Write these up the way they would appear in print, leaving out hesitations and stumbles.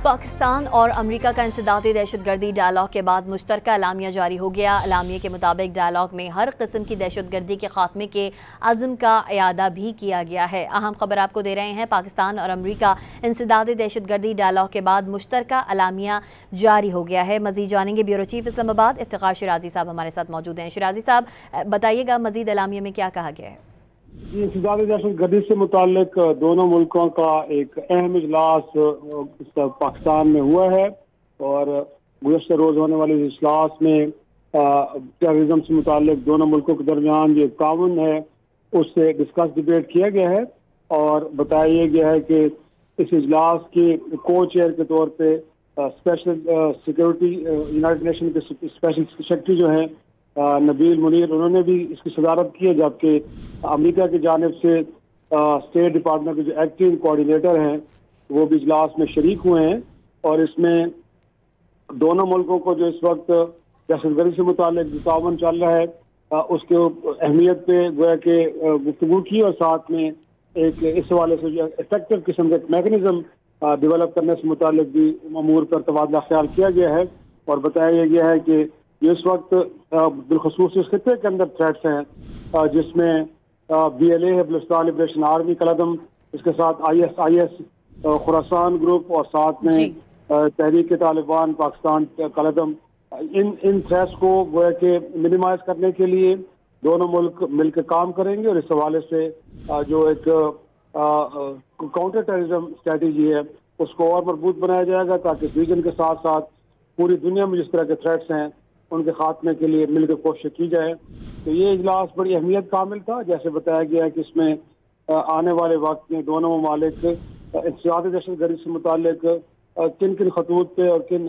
पाकिस्तान और अमरीका का इंसदादी दहशतगर्दी डायलॉग के बाद मुश्तरका एलामिया जारी हो गया। एलामिया के मुताबिक डायलॉग में हर किस्म की दहशतगर्दी के खात्मे के अज़्म का इयादा भी किया गया है। अहम खबर आपको दे रहे हैं, पाकिस्तान और अमरीका इंसदादी दहशतगर्दी डायलॉग के बाद मुश्तरका एलामिया जारी हो गया है। मजीद जानेंगे। ब्यूरो चीफ इस्लामाबाद इफ्तिखार शिराजी साहब हमारे साथ मौजूद हैं। शिराजी साहब बताइएगा, मजीद एलामिया में क्या कहा गया है? इंसदादी दहशतगर्दी से मुतालिक दोनों मुल्कों का एक अहम इजलास पाकिस्तान में हुआ है और गुज़श्ता रोज होने वाले इस इजलास में टेररिज्म से मुतालिक दोनों मुल्कों के दरमियान जो ताउन है उससे डिस्कस डिबेट किया गया है और बताया गया है कि इस इजलास के को चेयर के तौर पे स्पेशल सिक्योरिटी यूनाइटेड नेशन के स्पेशल सेक्रेटरी जो हैं नबील मुनीर, उन्होंने भी इसकी सदारत की है, जबकि अमेरिका की जानिब से स्टेट डिपार्टमेंट के जो एक्टिंग कोऑर्डिनेटर हैं वो भी इजलास में शरीक हुए हैं और इसमें दोनों मुल्कों को जो इस वक्त दहशतगर्दी से मुतालिक जो ताउन चल रहा है उसके अहमियत पे गोया के गुफ्तगू की और साथ में एक इस हवाले से जो इफेक्टिव किस्म का मैकेनिज्म डेवलप करने से मुतालिक भी अमूर पर तबादला ख्याल किया गया है और बताया गया है कि इस वक्त बिलखसूस इस खिते के अंदर थ्रेट्स हैं जिसमें BLA है, बलूचिस्तान लिबरेशन आर्मी कलदम, इसके साथ ISIS खुरासान ग्रुप और साथ में तहरीक तालिबान पाकिस्तान कलदम। इन थ्रेट्स को गोया के मिनिमाइज करने के लिए दोनों मुल्क मिलकर काम करेंगे और इस हवाले से जो एक काउंटर टेररिज्म स्ट्रेटेजी है उसको और मजबूत बनाया जाएगा ताकि रीजन के साथ साथ पूरी दुनिया में जिस तरह के थ्रेट्स हैं उनके खात्मे के लिए मिलकर कोशिश की जाए। तो ये इजलास बड़ी अहमियत कामिल था। जैसे बताया गया है कि इसमें आने वाले वक्त में दोनों ममालिक इंसदादी दहशतगर्दी से मुतालिक किन किन खतूत पे और किन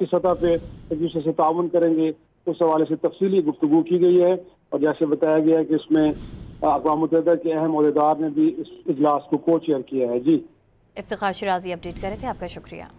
सतह पे एक दूसरे से ताउन करेंगे उस हवाले से तफसीली गुफ्तगू की गई है और जैसे बताया गया है कि इसमें अक़वाम मुत्तहिदा के अहम ओहदेदार ने भी इस इजलास को को चेयर किया है। जी, इफ्तिखार शिराजी अपडेट कर रहे थे, आपका शुक्रिया।